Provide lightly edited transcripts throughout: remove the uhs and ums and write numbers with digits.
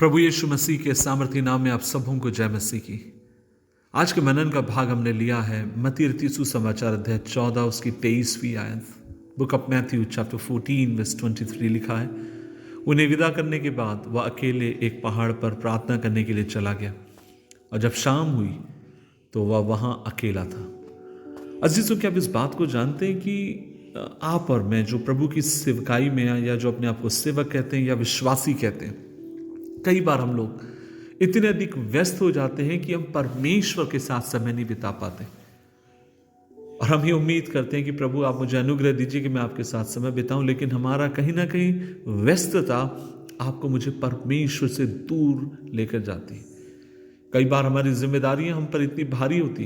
प्रभु यीशु मसीह के सामर्थी नाम में आप सबों को जय मसीह की। आज के मनन का भाग हमने लिया है मत्ती रचित सुसमाचार अध्याय 14 उसकी 23वीं आयत। Book of Matthew chapter 14 verse 23 लिखा है, उन्हें विदा करने के बाद वह अकेले एक पहाड़ पर प्रार्थना करने के लिए चला गया और जब शाम हुई तो वह वहां अकेला था। अजीजों, क्या आप इस बात को जानते हैं कि आप और मैं जो प्रभु की सेवकाई में हैं या जो अपने आप को सेवक कहते हैं या विश्वासी कहते हैं, कई बार हम लोग इतने अधिक व्यस्त हो जाते हैं कि हम परमेश्वर के साथ समय नहीं बिता पाते और हम ये उम्मीद करते हैं कि प्रभु आप मुझे अनुग्रह दीजिए कि मैं आपके साथ समय बिताऊं, लेकिन हमारा कहीं ना कहीं व्यस्तता आपको मुझे परमेश्वर से दूर लेकर जाती है। कई बार हमारी जिम्मेदारियां हम पर इतनी भारी होती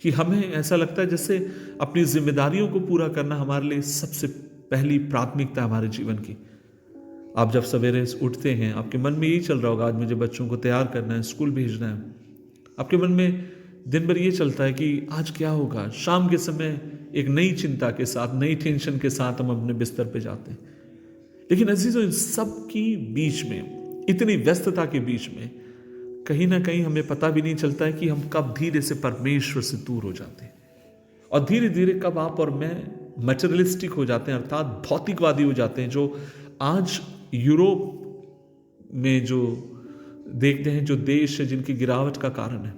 कि हमें ऐसा लगता है जैसे अपनी जिम्मेदारियों को पूरा करना हमारे लिए सबसे पहली प्राथमिकता हमारे जीवन की। आप जब सवेरे उठते हैं, आपके मन में यही चल रहा होगा, आज मुझे बच्चों को तैयार करना है, स्कूल भेजना है। आपके मन में दिन भर ये चलता है कि आज क्या होगा। शाम के समय एक नई चिंता के साथ, नई टेंशन के साथ हम अपने बिस्तर पे जाते हैं। लेकिन अजीजों, इन सब की बीच में, इतनी व्यस्तता के बीच में कहीं ना कहीं हमें पता भी नहीं चलता है कि हम कब धीरे से परमेश्वर से दूर हो जाते हैं और धीरे धीरे कब आप और मैं मटेरियलिस्टिक हो जाते हैं, अर्थात भौतिकवादी हो जाते हैं। जो आज यूरोप में जो देखते हैं, जो देश है जिनकी गिरावट का कारण है,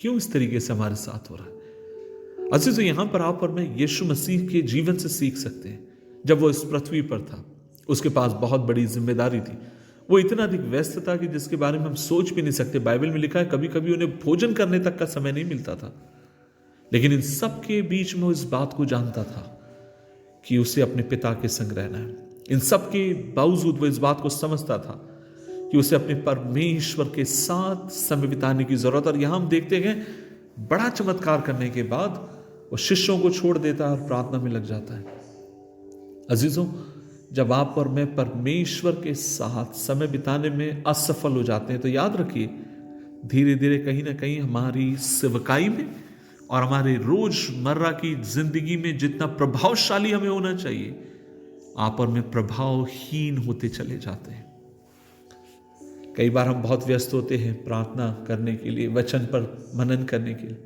क्यों इस तरीके से हमारे साथ हो रहा है। अजीजों, यहां पर आप और मैं यीशु मसीह के जीवन से सीख सकते हैं। जब वो इस पृथ्वी पर था, उसके पास बहुत बड़ी जिम्मेदारी थी। वो इतना अधिक व्यस्त था कि जिसके बारे में हम सोच भी नहीं सकते। बाइबल में लिखा है कभी कभी उन्हें भोजन करने तक का समय नहीं मिलता था, लेकिन इन सब के बीच में वो इस बात को जानता था कि उसे अपने पिता के संग रहना है। इन सब के बावजूद वो इस बात को समझता था कि उसे अपने परमेश्वर के साथ समय बिताने की जरूरत। और यहां हम देखते हैं बड़ा चमत्कार करने के बाद वो शिष्यों को छोड़ देता है और प्रार्थना में लग जाता है। अजीजों, जब आप और मैं परमेश्वर के साथ समय बिताने में असफल हो जाते हैं तो याद रखिए, धीरे धीरे कहीं ना कहीं हमारी सेवकाई में और हमारे रोजमर्रा की जिंदगी में जितना प्रभावशाली हमें होना चाहिए, आप और मैं प्रभावहीन होते चले जाते हैं। कई बार हम बहुत व्यस्त होते हैं प्रार्थना करने के लिए, वचन पर मनन करने के लिए,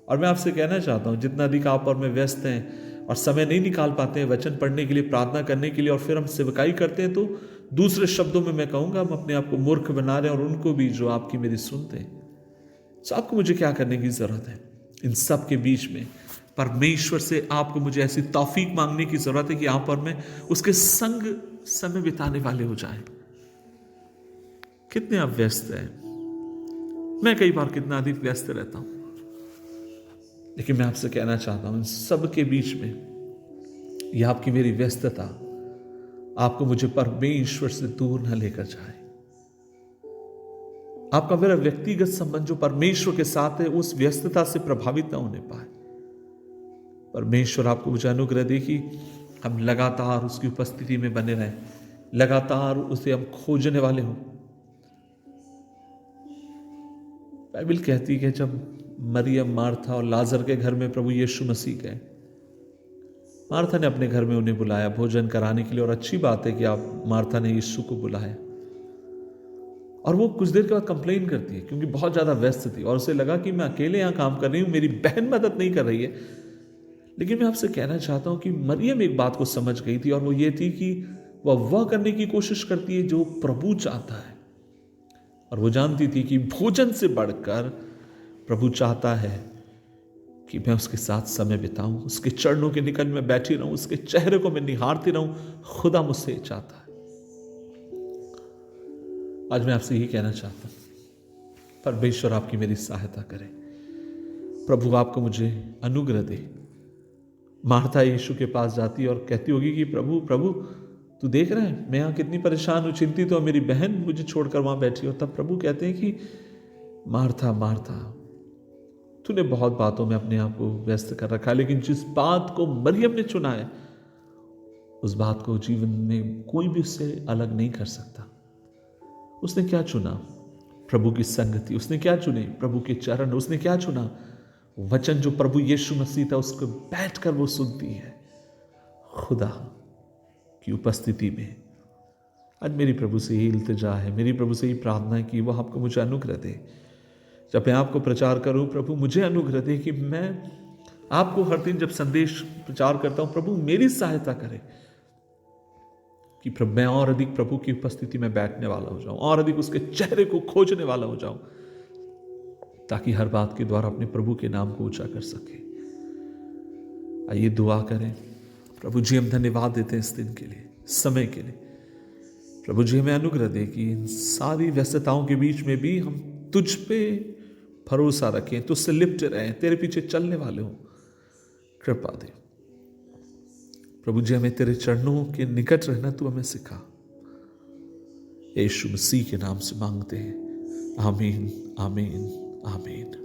और मैं आपसे कहना चाहता हूं जितना अधिक आप और मैं व्यस्त हैं और समय नहीं निकाल पाते हैं वचन पढ़ने के लिए, प्रार्थना करने के लिए, और फिर हम सेवकाई करते हैं, तो दूसरे शब्दों में मैं कहूंगा हम अपने आप को मूर्ख बना रहे हैं और उनको भी जो आपकी मेरी सुनते हैं। तो आपको मुझे क्या करने की जरूरत है? इन सब के बीच में परमेश्वर से आपको मुझे ऐसी तौफीक मांगने की जरूरत है कि आप और मैं उसके संग समय बिताने वाले हो जाएं। कितने आप व्यस्त हैं? मैं कई बार कितना अधिक व्यस्त रहता हूं, लेकिन मैं आपसे कहना चाहता हूं इन सब के बीच में यह आपकी मेरी व्यस्तता आपको मुझे परमेश्वर से दूर न लेकर जाए। आपका मेरा व्यक्तिगत संबंध जो परमेश्वर के साथ है उस व्यस्तता से प्रभावित ना होने पाए। परमेश्वर आपको मुझे अनुग्रह दे कि हम लगातार उसकी उपस्थिति में बने रहें, लगातार उसे हम खोजने वाले हों। बाइबल कहती है जब मरियम, मार्था और लाजर के घर में प्रभु यीशु मसीह गए, मार्था ने अपने घर में उन्हें बुलाया भोजन कराने के लिए, और अच्छी बात है कि आप मार्था ने यीशु को बुलाया। और वो कुछ देर के बाद कंप्लेन करती है क्योंकि बहुत ज्यादा व्यस्त थी और उसे लगा कि मैं अकेले यहां काम कर रही हूं, मेरी बहन मदद नहीं कर रही है। लेकिन मैं आपसे कहना चाहता हूं कि मरियम एक बात को समझ गई थी, और वो ये थी कि वह करने की कोशिश करती है जो प्रभु चाहता है, और वो जानती थी कि भोजन से बढ़कर प्रभु चाहता है कि मैं उसके साथ समय बिताऊं, उसके चरणों के निकट में बैठी रहूं, उसके चेहरे को मैं निहारती रहूं। खुदा मुझसे चाहता है। आज मैं आपसे यही कहना चाहता हूं, परमेश्वर आपकी मेरी सहायता करे, प्रभु आपको मुझे अनुग्रह दे। मार्था यीशु के पास जाती और कहती होगी कि प्रभु प्रभु तू देख रहा है मैं यहां कितनी परेशान हूं, चिंतित हूं, मेरी बहन मुझे छोड़कर वहां बैठी हो। तब प्रभु कहते हैं कि मार्था मार्था, तूने बहुत बातों में अपने आप को व्यस्त कर रखा है, लेकिन जिस बात को मरियम ने चुना है उस बात को जीवन में कोई भी उससे अलग नहीं कर सकता। उसने क्या चुना? प्रभु की संगति। उसने क्या चुने? प्रभु के चरण। उसने क्या चुना? वचन जो प्रभु यीशु मसीह था उसको बैठकर वो सुनती है। खुदा की उपस्थिति में आज मेरी प्रभु से ही इल्तिजा है, मेरी प्रभु से ही प्रार्थना है कि वह आपको मुझे अनुग्रह दे। जब मैं आपको प्रचार करूं, प्रभु मुझे अनुग्रह दे कि मैं आपको हर दिन जब संदेश प्रचार करता हूं, प्रभु मेरी सहायता करे कि प्रभु मैं और अधिक प्रभु की उपस्थिति में बैठने वाला हो जाऊं, और अधिक उसके चेहरे को खोजने वाला हो जाऊं, ताकि हर बात के द्वारा अपने प्रभु के नाम को ऊंचा कर सके। आइए दुआ करें। प्रभु जी हम धन्यवाद देते हैं इस दिन के लिए, समय के लिए। प्रभु जी हमें अनुग्रह दे कि इन सारी व्यस्तताओं के बीच में भी हम तुझ पे भरोसा रखें, तुझसे लिपटे रहें, तेरे पीछे चलने वाले हों। कृपा दे प्रभु जी, हमें तेरे चरणों के निकट रहना तू हमें सिखा। यीशु मसीह के नाम से मांगते हैं, आमीन आमीन आमीन।